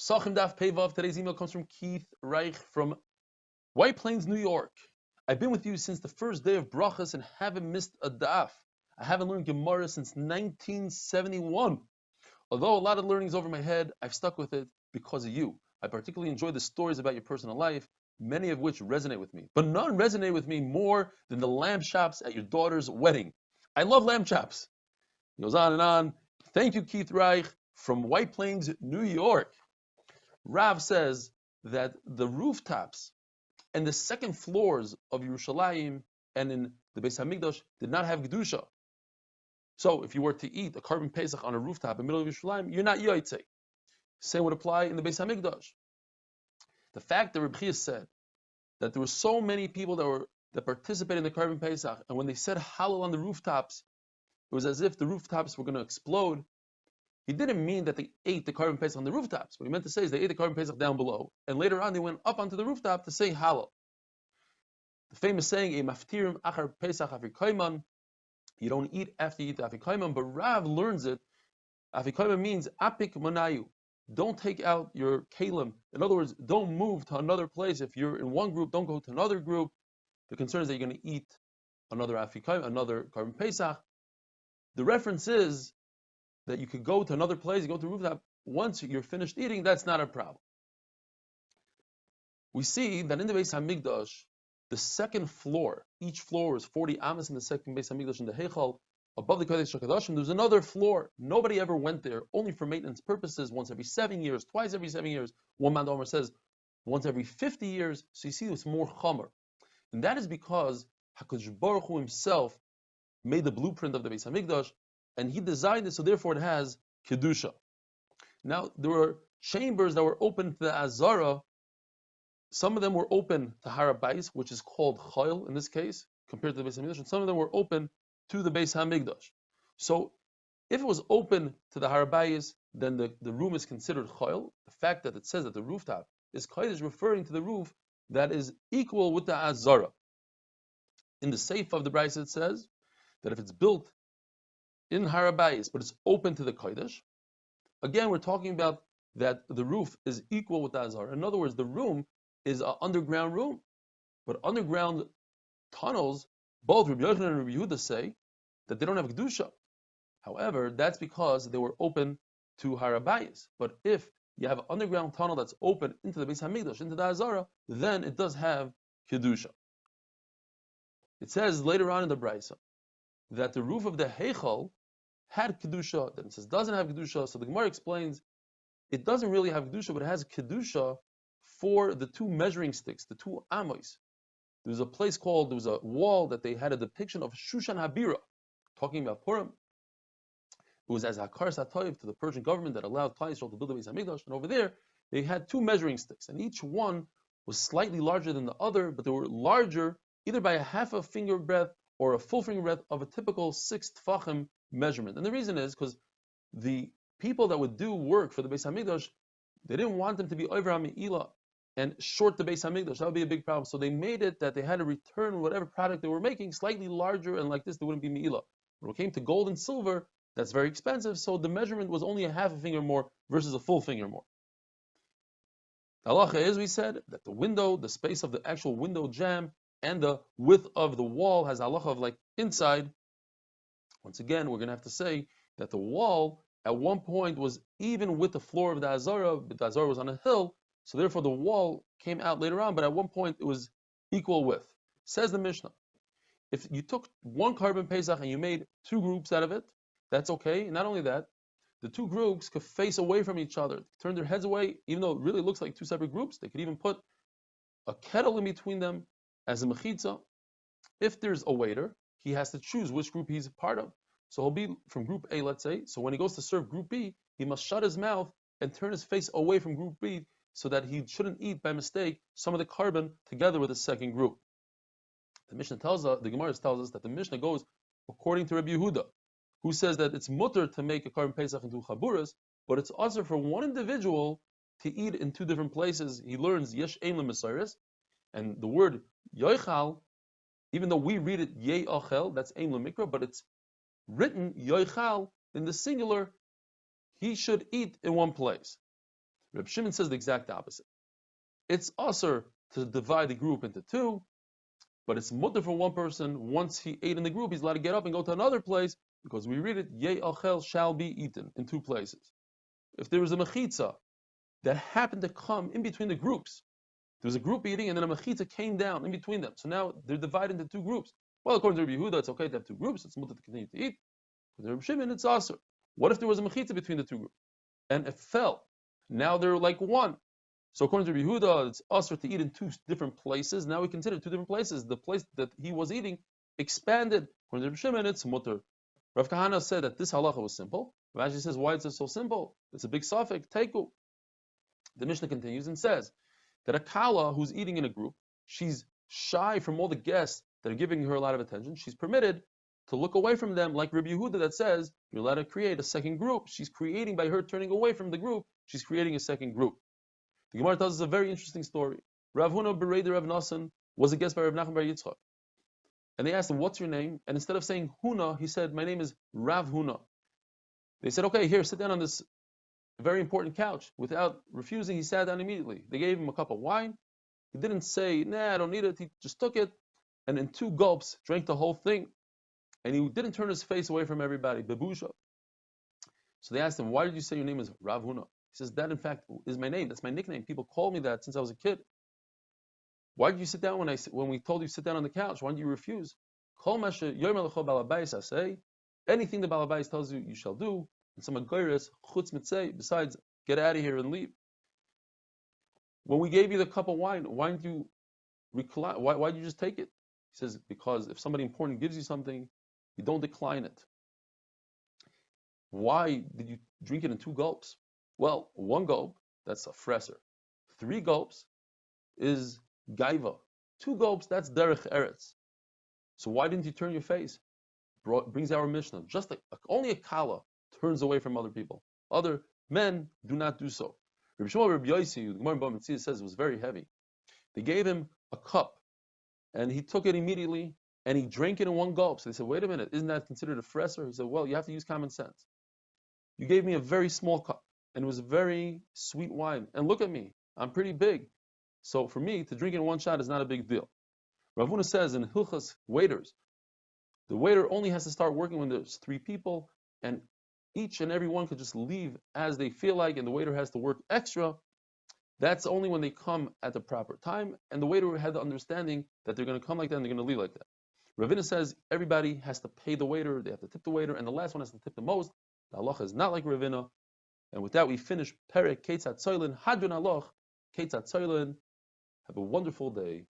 Pesachim Daf Pevav. Today's email comes from Keith Reich from White Plains, New York. I've been with you since the first day of brachas and haven't missed a daf. I haven't learned Gemara since 1971. Although a lot of learning is over my head, I've stuck with it because of you. I particularly enjoy the stories about your personal life, many of which resonate with me. But none resonate with me more than the lamb chops at your daughter's wedding. I love lamb chops. He goes on and on. Thank you, Keith Reich from White Plains, New York. Rav says that the rooftops and the second floors of Yerushalayim and in the Beis Hamikdash did not have Kedusha. So if you were to eat a carbon Pesach on a rooftop in the middle of Yerushalayim, you're not Yotzei. Same would apply in the Beis Hamikdash. The fact that Reb Chia said that there were so many people that participated in the carbon Pesach, and when they said Hallel on the rooftops, it was as if the rooftops were going to explode. He didn't mean that they ate the carbon Pesach on the rooftops. What he meant to say is they ate the carbon Pesach down below, and later on they went up onto the rooftop to say Hallel. The famous saying, "E maftirim achar Pesach afikaiman," you don't eat after you eat afikaiman, but Rav learns it. Afikaiman means apik manayu. Don't take out your kalim. In other words, don't move to another place. If you're in one group, don't go to another group. The concern is that you're going to eat another afikaiman, another carbon Pesach. The reference is that you could go to another place, you go to the rooftop, once you're finished eating, that's not a problem. We see that in the Beis Hamikdash, the second floor, each floor was 40 amas in the second Beis Hamikdash in the Heichal, above the Kodesh HaKadoshim, there's another floor. Nobody ever went there, only for maintenance purposes, once every 7 years, twice every 7 years. One man Omer says, once every 50 years, so you see it's more chomer. And that is because HaKadosh Baruch Hu himself made the blueprint of the Beis Hamikdash, and he designed it, so therefore it has Kedusha. Now, there were chambers that were open to the Azara. Some of them were open to Har HaBayis, which is called Chayil in this case, compared to the Beis Hamikdash, and some of them were open to the Beis Hamikdash. So, if it was open to the Har HaBayis, then the room is considered Chayil. The fact that it says that the rooftop is Chayil is referring to the roof that is equal with the Azara. In the Seif of the Brayso it says that if it's built in Har HaBayis, but it's open to the Kodesh, again we're talking about that the roof is equal with the Azar. In other words, the room is an underground room, but underground tunnels, both Rabbi Yochanan and Rabbi Yehuda say that they don't have Kedusha. However, that's because they were open to Har HaBayis. But if you have an underground tunnel that's open into the Beis Hamikdash, into the Azara, then it does have Kedusha. It says later on in the Brayso that the roof of the Heichal had Kedusha, then it says doesn't have Kedusha. So the Gemara explains it doesn't really have Kedusha, but it has Kedusha for the two measuring sticks, the two amos. There was a wall that they had a depiction of Shushan Habira, talking about Purim. It was as Hakar Satoiv to the Persian government that allowed Klal Yisrael to build the Beis Hamikdash, and over there they had two measuring sticks, and each one was slightly larger than the other, but they were larger either by a half a finger breadth or a full finger breadth of a typical 6 tfachim measurement. And the reason is because the people that would do work for the Beis Hamikdash, they didn't want them to be over HaMe'ilah and short the Beis Hamikdash. That would be a big problem. So they made it that they had to return whatever product they were making slightly larger, and like this, they wouldn't be Me'ilah. When it came to gold and silver, that's very expensive, so the measurement was only a half a finger more versus a full finger more. The halacha is, we said, that the window, the space of the actual window jamb, and the width of the wall has halacha of like inside. Once again, we're going to have to say that the wall at one point was even with the floor of the Azara, but the Azara was on a hill, so therefore the wall came out later on, but at one point it was equal width. Says the Mishnah, if you took one carbon Pesach and you made two groups out of it, that's okay. Not only that, the two groups could face away from each other, turn their heads away, even though it really looks like two separate groups. They could even put a kettle in between them as a mechitza. If there's a waiter, he has to choose which group he's a part of. So he'll be from group A, let's say. So when he goes to serve group B, he must shut his mouth and turn his face away from group B so that he shouldn't eat by mistake some of the carbon together with the second group. The Mishnah the Gemara tells us that the Mishnah goes according to Rabbi Yehuda, who says that it's mutter to make a carbon Pesach into chaburas, but it's also for one individual to eat in two different places. He learns yesh ein lemesayres, and the word yoichal, even though we read it ye'achel, that's ein lemikra, but it's written yoichal in the singular. He should eat in one place. Reb Shimon says the exact opposite. It's usher to divide the group into two, but it's mutter for one person. Once he ate in the group, he's allowed to get up and go to another place, because we read it, Yei Achel shall be eaten, in two places. If there was a mechitza that happened to come in between the groups, there was a group eating and then a mechitza came down in between them. So now they're divided into two groups. Well, according to Rabbi Yehuda, it's okay to have two groups. It's mutter to continue to eat. According to Rabbi Shimon, it's asur. What if there was a mechitza between the two groups and it fell? Now they're like one. So according to Rabbi Yehuda, it's asur to eat in two different places. Now we consider two different places. The place that he was eating expanded. According to Rabbi Shimon, it's mutter. Rav Kahana said that this halacha was simple. Rashi says, why is it so simple? It's a big suffix, teiku. The Mishnah continues and says that a kala who's eating in a group, she's shy from all the guests that are giving her a lot of attention. She's permitted to look away from them, like Rabbi Yehuda that says you're allowed to create a second group. She's creating, by her turning away from the group, she's creating a second group. The Gemara tells us a very interesting story. Rav Huna Berei Rav Nassan was a guest by Rav Nachman Bar Yitzchak. And they asked him, what's your name? And instead of saying Huna, he said, my name is Rav Huna. They said, okay, here, sit down on this very important couch. Without refusing, he sat down immediately. They gave him a cup of wine. He didn't say, nah, I don't need it. He just took it and in two gulps drank the whole thing. And he didn't turn his face away from everybody. Bebusha. So they asked him, why did you say your name is Rav Huna? He says, that in fact is my name. That's my nickname. People call me that since I was a kid. Why did you sit down when we told you to sit down on the couch? Why did you refuse? Anything the balabais tells you, you shall do. And some agayres chutz mitzay, besides get out of here and leave. When we gave you the cup of wine, why didn't you recline? Why did you just take it? He says, because if somebody important gives you something, you don't decline it. Why did you drink it in two gulps? Well, one gulp, that's a fresser. 3 gulps is gaiva. 2 gulps, that's derech eretz. So why didn't you turn your face? Brings our Mishnah. Just like only a kala turns away from other people. Other men do not do so. Rabbi Shmuel Rabbi Yossi, the Gemara in Bava Metzia says it was very heavy. They gave him a cup, and he took it immediately, and he drank it in 1 gulp. So they said, wait a minute, isn't that considered a fresser? He said, well, you have to use common sense. You gave me a very small cup, and it was very sweet wine. And look at me, I'm pretty big. So for me, to drink in 1 shot is not a big deal. Rav Huna says in Hilchas waiters, the waiter only has to start working when there's 3 people, and each and every one could just leave as they feel like, and the waiter has to work extra. That's only when they come at the proper time, and the waiter had the understanding that they're going to come like that and they're going to leave like that. Ravina says everybody has to pay the waiter, they have to tip the waiter, and the last one has to tip the most. The halacha is not like Ravina. And with that, we finish Perek Ketzat Tzoylin Hadron Aloch Ketzat Tzoylin. Have a wonderful day.